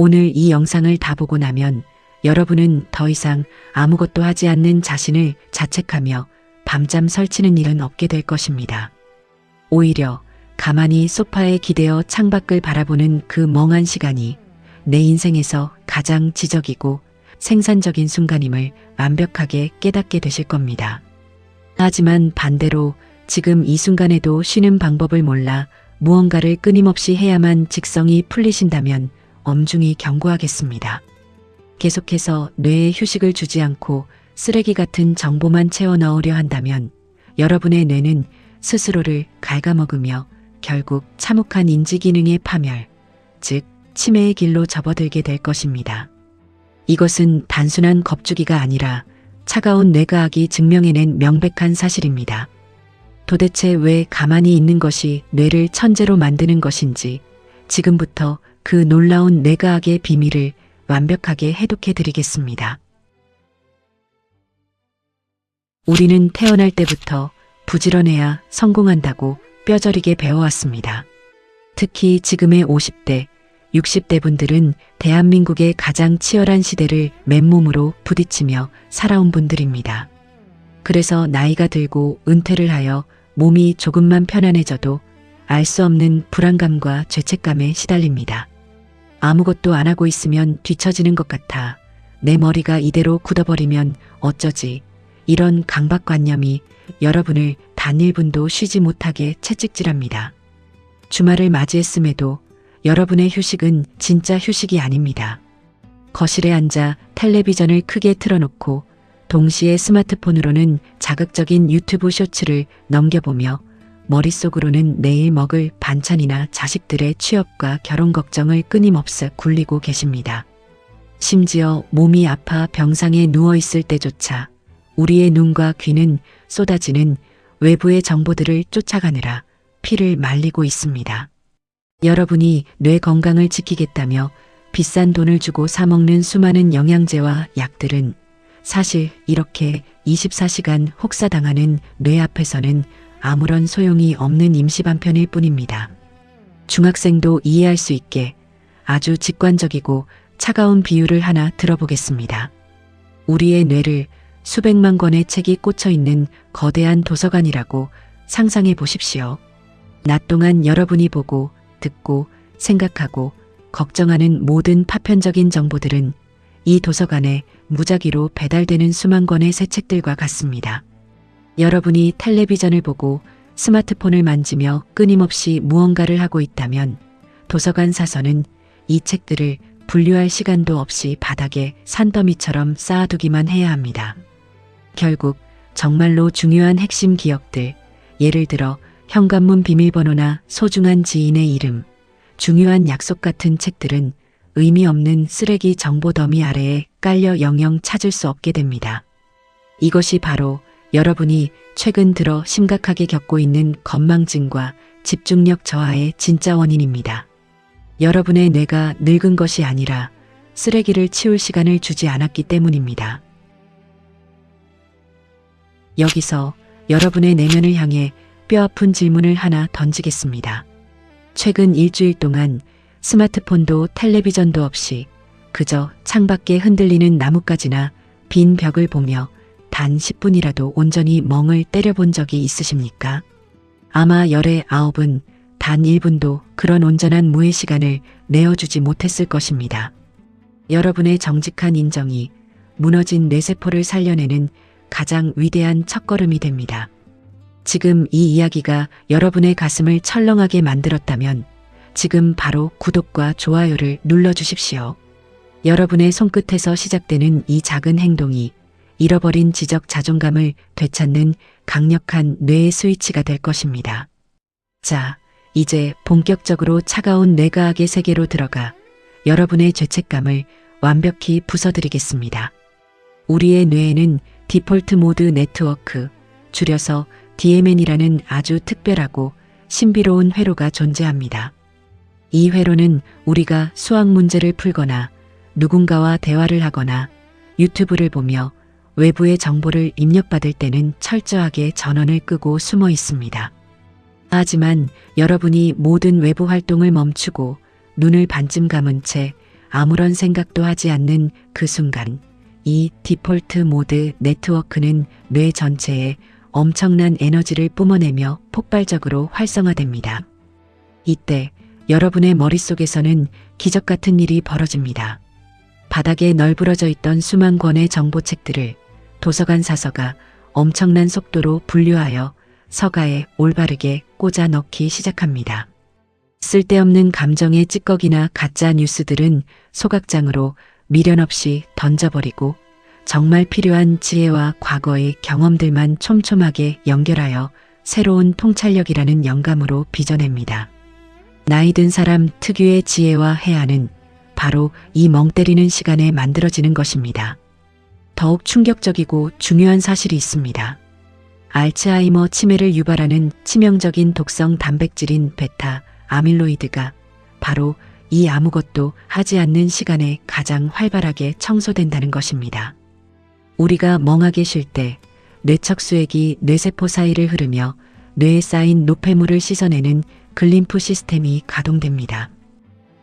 오늘 이 영상을 다 보고 나면 여러분은 더 이상 아무것도 하지 않는 자신을 자책하며 밤잠 설치는 일은 없게 될 것입니다. 오히려 가만히 소파에 기대어 창밖을 바라보는 그 멍한 시간이 내 인생에서 가장 지적이고 생산적인 순간임을 완벽하게 깨닫게 되실 겁니다. 하지만 반대로 지금 이 순간에도 쉬는 방법을 몰라 무언가를 끊임없이 해야만 직성이 풀리신다면 엄중히 경고하겠습니다. 계속해서 뇌에 휴식을 주지 않고 쓰레기 같은 정보만 채워 넣으려 한다면 여러분의 뇌는 스스로를 갉아먹으며 결국 참혹한 인지기능의 파멸, 즉 치매의 길로 접어들게 될 것입니다. 이것은 단순한 겁주기가 아니라 차가운 뇌과학이 증명해낸 명백한 사실입니다. 도대체 왜 가만히 있는 것이 뇌를 천재로 만드는 것인지 지금부터 그 놀라운 뇌과학의 비밀을 완벽하게 해독해 드리겠습니다. 우리는 태어날 때부터 부지런해야 성공한다고 뼈저리게 배워왔습니다. 특히 지금의 50대, 60대 분들은 대한민국의 가장 치열한 시대를 맨몸으로 부딪히며 살아온 분들입니다. 그래서 나이가 들고 은퇴를 하여 몸이 조금만 편안해져도 알 수 없는 불안감과 죄책감에 시달립니다. 아무것도 안 하고 있으면 뒤처지는 것 같아 내 머리가 이대로 굳어버리면 어쩌지, 이런 강박관념이 여러분을 단 1분도 쉬지 못하게 채찍질합니다. 주말을 맞이했음에도 여러분의 휴식은 진짜 휴식이 아닙니다. 거실에 앉아 텔레비전을 크게 틀어놓고 동시에 스마트폰으로는 자극적인 유튜브 쇼츠를 넘겨보며 머릿속으로는 내일 먹을 반찬이나 자식들의 취업과 결혼 걱정을 끊임없이 굴리고 계십니다. 심지어 몸이 아파 병상에 누워있을 때조차 우리의 눈과 귀는 쏟아지는 외부의 정보들을 쫓아가느라 피를 말리고 있습니다. 여러분이 뇌 건강을 지키겠다며 비싼 돈을 주고 사먹는 수많은 영양제와 약들은 사실 이렇게 24시간 혹사당하는 뇌 앞에서는 아무런 소용이 없는 임시반편일 뿐입니다. 중학생도 이해할 수 있게 아주 직관적이고 차가운 비유를 하나 들어보겠습니다. 우리의 뇌를 수백만 권의 책이 꽂혀 있는 거대한 도서관이라고 상상해 보십시오. 낮 동안 여러분이 보고, 듣고, 생각하고, 걱정하는 모든 파편적인 정보들은 이 도서관에 무작위로 배달되는 수만 권의 새 책들과 같습니다. 여러분이 텔레비전을 보고 스마트폰을 만지며 끊임없이 무언가를 하고 있다면 도서관 사서는 이 책들을 분류할 시간도 없이 바닥에 산더미처럼 쌓아두기만 해야 합니다. 결국 정말로 중요한 핵심 기억들, 예를 들어 현관문 비밀번호나 소중한 지인의 이름, 중요한 약속 같은 책들은 의미 없는 쓰레기 정보 더미 아래에 깔려 영영 찾을 수 없게 됩니다. 이것이 바로 여러분이 최근 들어 심각하게 겪고 있는 건망증과 집중력 저하의 진짜 원인입니다. 여러분의 뇌가 늙은 것이 아니라 쓰레기를 치울 시간을 주지 않았기 때문입니다. 여기서 여러분의 내면을 향해 뼈아픈 질문을 하나 던지겠습니다. 최근 일주일 동안 스마트폰도 텔레비전도 없이 그저 창밖에 흔들리는 나뭇가지나 빈 벽을 보며 단 10분이라도 온전히 멍을 때려본 적이 있으십니까? 아마 열의 9은 단 1분도 그런 온전한 무의 시간을 내어주지 못했을 것입니다. 여러분의 정직한 인정이 무너진 뇌세포를 살려내는 가장 위대한 첫걸음이 됩니다. 지금 이 이야기가 여러분의 가슴을 철렁하게 만들었다면 지금 바로 구독과 좋아요를 눌러주십시오. 여러분의 손끝에서 시작되는 이 작은 행동이 잃어버린 지적 자존감을 되찾는 강력한 뇌의 스위치가 될 것입니다. 자, 이제 본격적으로 차가운 뇌과학의 세계로 들어가 여러분의 죄책감을 완벽히 부숴드리겠습니다. 우리의 뇌에는 디폴트 모드 네트워크, 줄여서 DMN이라는 아주 특별하고 신비로운 회로가 존재합니다. 이 회로는 우리가 수학 문제를 풀거나 누군가와 대화를 하거나 유튜브를 보며 외부의 정보를 입력받을 때는 철저하게 전원을 끄고 숨어 있습니다. 하지만 여러분이 모든 외부 활동을 멈추고 눈을 반쯤 감은 채 아무런 생각도 하지 않는 그 순간 이 디폴트 모드 네트워크는 뇌 전체에 엄청난 에너지를 뿜어내며 폭발적으로 활성화됩니다. 이때 여러분의 머릿속에서는 기적 같은 일이 벌어집니다. 바닥에 널브러져 있던 수만 권의 정보책들을 도서관 사서가 엄청난 속도로 분류하여 서가에 올바르게 꽂아 넣기 시작합니다. 쓸데없는 감정의 찌꺼기나 가짜 뉴스들은 소각장으로 미련 없이 던져버리고 정말 필요한 지혜와 과거의 경험들만 촘촘하게 연결하여 새로운 통찰력이라는 영감으로 빚어냅니다. 나이 든 사람 특유의 지혜와 해안은 바로 이 멍 때리는 시간에 만들어지는 것입니다. 더욱 충격적이고 중요한 사실이 있습니다. 알츠하이머 치매를 유발하는 치명적인 독성 단백질인 베타 아밀로이드가 바로 이 아무것도 하지 않는 시간에 가장 활발하게 청소된다는 것입니다. 우리가 멍하게 쉴 때 뇌척수액이 뇌세포 사이를 흐르며 뇌에 쌓인 노폐물을 씻어내는 글림프 시스템이 가동됩니다.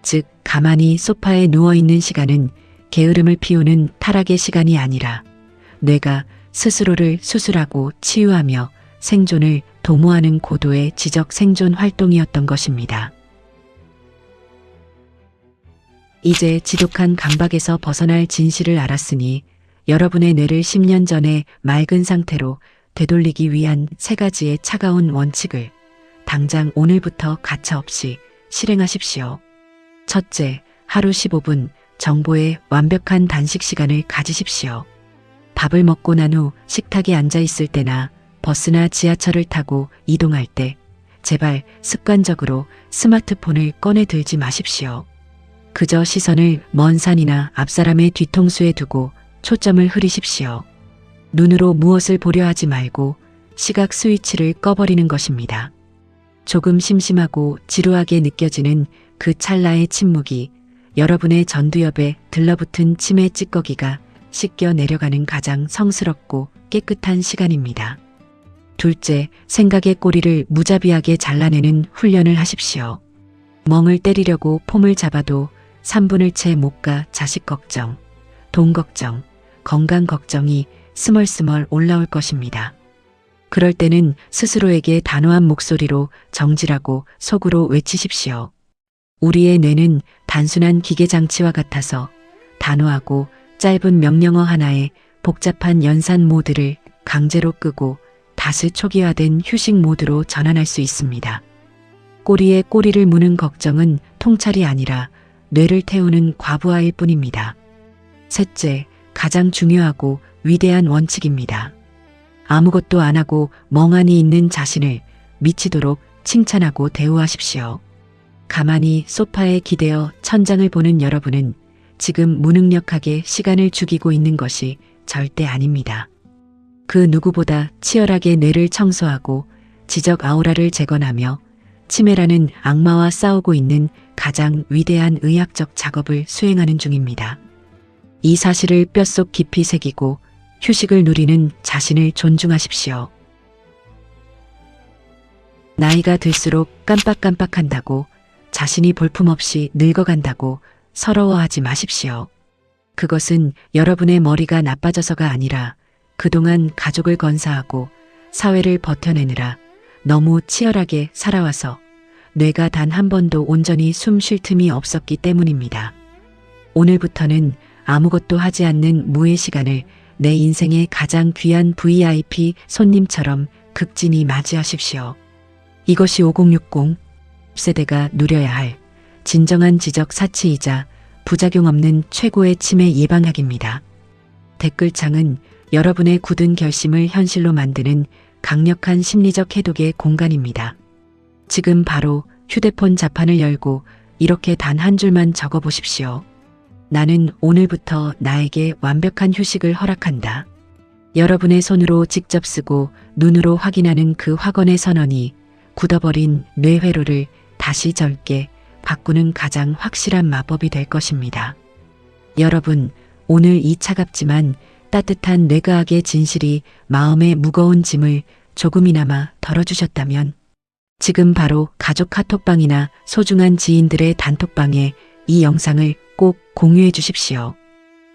즉, 가만히 소파에 누워있는 시간은 게으름을 피우는 타락의 시간이 아니라 뇌가 스스로를 수술하고 치유하며 생존을 도모하는 고도의 지적 생존 활동이었던 것입니다. 이제 지독한 강박에서 벗어날 진실을 알았으니 여러분의 뇌를 10년 전에 맑은 상태로 되돌리기 위한 3가지의 차가운 원칙을 당장 오늘부터 가차없이 실행하십시오. 첫째, 하루 15분 정보의 완벽한 단식 시간을 가지십시오. 밥을 먹고 난 후 식탁에 앉아 있을 때나 버스나 지하철을 타고 이동할 때 제발 습관적으로 스마트폰을 꺼내 들지 마십시오. 그저 시선을 먼 산이나 앞사람의 뒤통수에 두고 초점을 흐리십시오. 눈으로 무엇을 보려 하지 말고 시각 스위치를 꺼버리는 것입니다. 조금 심심하고 지루하게 느껴지는 그 찰나의 침묵이 여러분의 전두엽에 들러붙은 치매 찌꺼기가 씻겨 내려가는 가장 성스럽고 깨끗한 시간입니다. 둘째, 생각의 꼬리를 무자비하게 잘라내는 훈련을 하십시오. 멍을 때리려고 폼을 잡아도 3분을 채 못 가 자식 걱정, 돈 걱정, 건강 걱정이 스멀스멀 올라올 것입니다. 그럴 때는 스스로에게 단호한 목소리로 정지라고 속으로 외치십시오. 우리의 뇌는 단순한 기계장치와 같아서 단호하고 짧은 명령어 하나에 복잡한 연산 모드를 강제로 끄고 다스 초기화된 휴식 모드로 전환할 수 있습니다. 꼬리에 꼬리를 무는 걱정은 통찰이 아니라 뇌를 태우는 과부하일 뿐입니다. 셋째, 가장 중요하고 위대한 원칙입니다. 아무것도 안 하고 멍하니 있는 자신을 미치도록 칭찬하고 대우하십시오. 가만히 소파에 기대어 천장을 보는 여러분은 지금 무능력하게 시간을 죽이고 있는 것이 절대 아닙니다. 그 누구보다 치열하게 뇌를 청소하고 지적 아우라를 재건하며 치매라는 악마와 싸우고 있는 가장 위대한 의학적 작업을 수행하는 중입니다. 이 사실을 뼛속 깊이 새기고 휴식을 누리는 자신을 존중하십시오. 나이가 들수록 깜빡깜빡한다고, 자신이 볼품없이 늙어간다고 서러워하지 마십시오. 그것은 여러분의 머리가 나빠져서가 아니라 그동안 가족을 건사하고 사회를 버텨내느라 너무 치열하게 살아와서 뇌가 단 한 번도 온전히 숨 쉴 틈이 없었기 때문입니다. 오늘부터는 아무것도 하지 않는 무의 시간을 내 인생의 가장 귀한 VIP 손님처럼 극진히 맞이하십시오. 이것이 5060 세대가 누려야 할 진정한 지적 사치이자 부작용 없는 최고의 치매 예방약입니다. 댓글창은 여러분의 굳은 결심을 현실로 만드는 강력한 심리적 해독의 공간입니다. 지금 바로 휴대폰 자판을 열고 이렇게 단 한 줄만 적어보십시오. 나는 오늘부터 나에게 완벽한 휴식을 허락한다. 여러분의 손으로 직접 쓰고 눈으로 확인하는 그 확언의 선언이 굳어버린 뇌회로를 다시 젊게 바꾸는 가장 확실한 마법이 될 것입니다. 여러분, 오늘 이 차갑지만 따뜻한 뇌과학의 진실이 마음의 무거운 짐을 조금이나마 덜어주셨다면 지금 바로 가족 카톡방이나 소중한 지인들의 단톡방에 이 영상을 꼭 공유해 주십시오.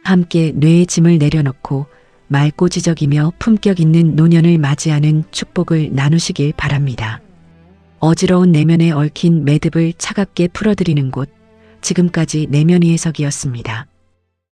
함께 뇌의 짐을 내려놓고 맑고 지적이며 품격 있는 노년을 맞이하는 축복을 나누시길 바랍니다. 어지러운 내면에 얽힌 매듭을 차갑게 풀어드리는 곳, 지금까지 내면 이해석이었습니다.